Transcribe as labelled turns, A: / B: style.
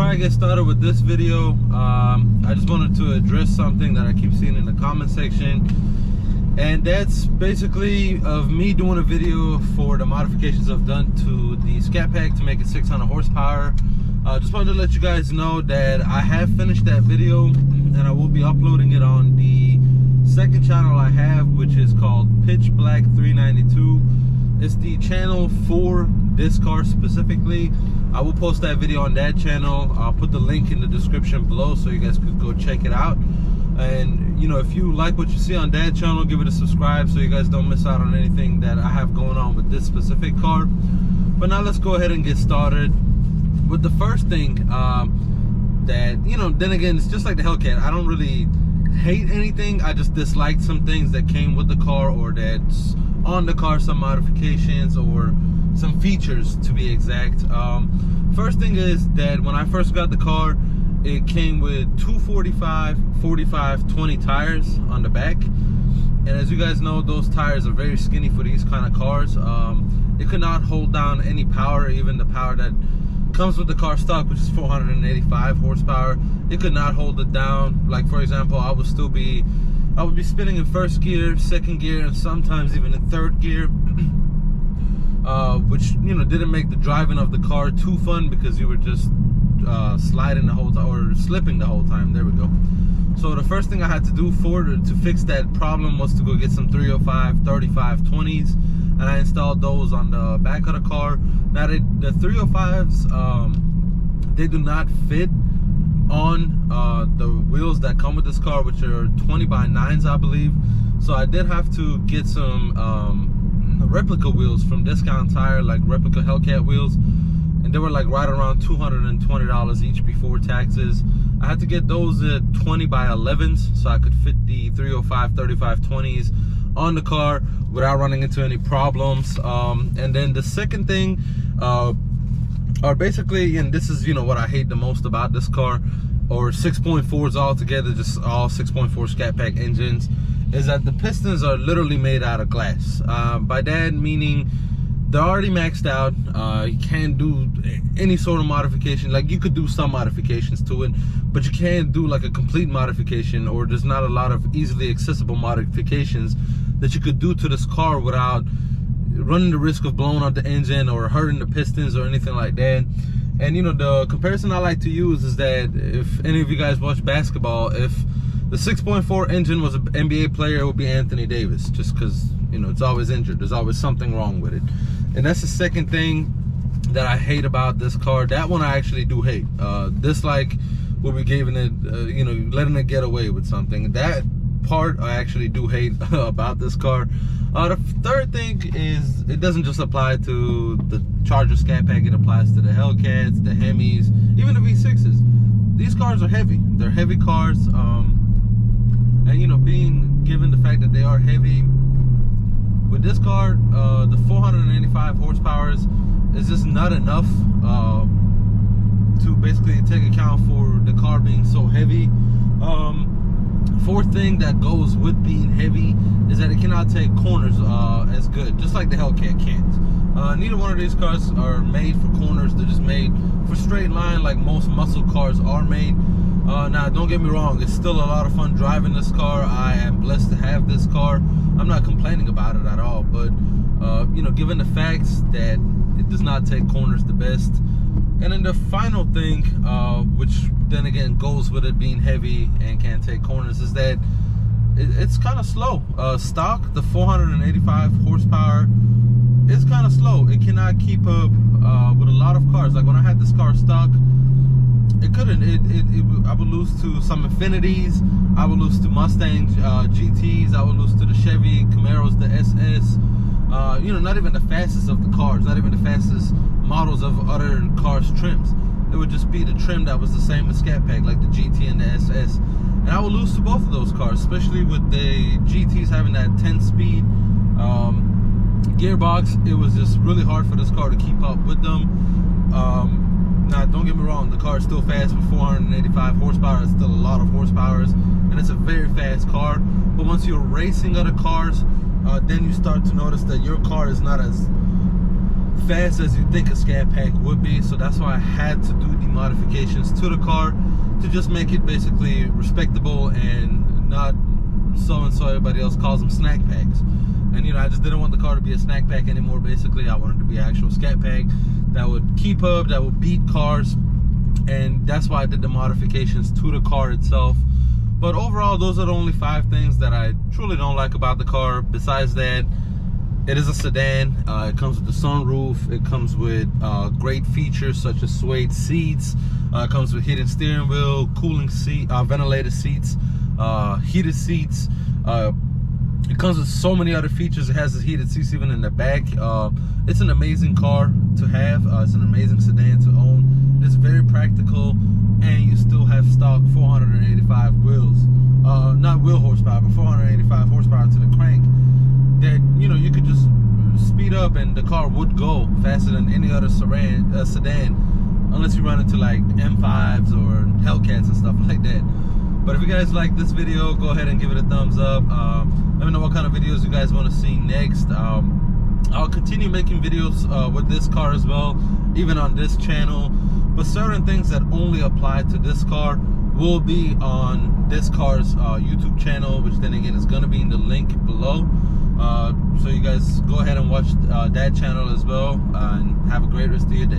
A: before I get started with this video, I just wanted to address something that I keep seeing in the comment section, and that's basically of me doing a video for the modifications I've done to the Scat Pack to make it 600 horsepower. Just wanted to let you guys know that I have finished that video, and I will be uploading it on the second channel I have, which is called Pitch Black 392. It's the channel for this car specifically. I will post that video on that channel. I'll put the link in the description below so you guys could go check it out. And you know, if you like what you see on that channel, give it a subscribe so you guys don't miss out on anything that I have going on with this specific car. But now let's go ahead and get started with the first thing. That, you know, then again, it's just like the Hellcat. I don't really hate anything. I just disliked some things that came with the car, or that's on the car, some modifications or some features to be exact. First thing is that when I first got the car, it came with 245, 45, 20 tires on the back. And as you guys know, those tires are very skinny for these kind of cars. It could not hold down any power, even the power that comes with the car stock, which is 485 horsepower. It could not hold it down. Like, for example, I would be spinning in first gear, second gear, and sometimes even in third gear, which, you know, didn't make the driving of the car too fun because you were just sliding the whole time, or slipping the whole time. There we go. So the first thing I had to do to fix that problem was to go get some 305, 35, 20s, and I installed those on the back of the car. Now the 305s, they do not fit on the wheels that come with this car, which are 20x9s, I believe. So I did have to get some replica wheels from Discount Tire, like replica Hellcat wheels, and they were like right around $220 each before taxes. I had to get those at 20x11s so I could fit the 305, 35, 20s on the car without running into any problems. And then the second thing are basically, and this is, you know, what I hate the most about this car, or 6.4s altogether, just all 6.4 Scat Pack engines, is that the pistons are literally made out of glass. By that meaning they're already maxed out. You can't do any sort of modification. Like, you could do some modifications to it, but you can't do like a complete modification, or there's not a lot of easily accessible modifications that you could do to this car without running the risk of blowing out the engine or hurting the pistons or anything like that. And you know, the comparison I like to use is that if any of you guys watch basketball, if the 6.4 engine was an NBA player, it would be Anthony Davis, just because, you know, it's always injured. There's always something wrong with it. And that's the second thing that I hate about this car. That one I actually do hate. Dislike will be giving it, you know, letting it get away with something. That part I actually do hate about this car. The third thing is, it doesn't just apply to the Charger Scat Pack. It applies to the Hellcats, the Hemis, even the V6s. These cars are heavy. They're heavy cars. And you know, being given the fact that they are heavy, with this car, the 485 horsepower is just not enough to basically take account for the car being so heavy. Fourth thing that goes with being heavy is that it cannot take corners as good, just like the Hellcat can't. Neither one of these cars are made for corners. They're just made for straight line, like most muscle cars are made. Now, don't get me wrong, it's still a lot of fun driving this car. I am blessed to have this car. I'm not complaining about it at all, but you know, given the facts that it does not take corners the best. And then the final thing, which then again goes with it being heavy and can't take corners, is that it's kind of slow. Stock, the 485 horsepower is kind of slow. It cannot keep up with a lot of cars. Like when I had this car stock, it couldn't. I would lose to some Infinitis. I would lose to Mustang GTs. I would lose to the Chevy Camaros, the SS. You know, not even the fastest of the cars, not even the fastest models of other cars' trims. It would just be the trim that was the same as Scat Pack, like the GT and the SS. And I would lose to both of those cars, especially with the GTs having that 10-speed gearbox. It was just really hard for this car to keep up with them. Now, don't get me wrong, the car is still fast with 485 horsepower. It's still a lot of horsepower, and it's a very fast car. But once you're racing other cars, then you start to notice that your car is not as fast as you think a Scat Pack would be. So that's why I had to do the modifications to the car to just make it basically respectable and not so everybody else calls them snack packs. And you know, I just didn't want the car to be a snack pack anymore. Basically, I wanted it to be an actual Scat Pack that would keep up, that would beat cars, and that's why I did the modifications to the car itself. But overall, those are the only 5 things that I truly don't like about the car. Besides that, it is a sedan. It comes with the sunroof. It comes with great features such as suede seats. It comes with heated steering wheel, cooling seat, ventilated seats, heated seats. It comes with so many other features. It has the heated seats even in the back. It's an amazing car to have. It's an amazing sedan to own. It's very practical, and you still have stock 485 wheels. Not wheel horsepower, but 485 horsepower to the crank. That, you know, you could just speed up and the car would go faster than any other sedan, unless you run into like M5s or Hellcats and stuff like that. But if you guys like this video, go ahead and give it a thumbs up. Let me know what kind of videos you guys want to see next. I'll continue making videos with this car as well, even on this channel. But certain things that only apply to this car will be on this car's YouTube channel, which then again is going to be in the link below. So you guys go ahead and watch that channel as well, and have a great rest of your day.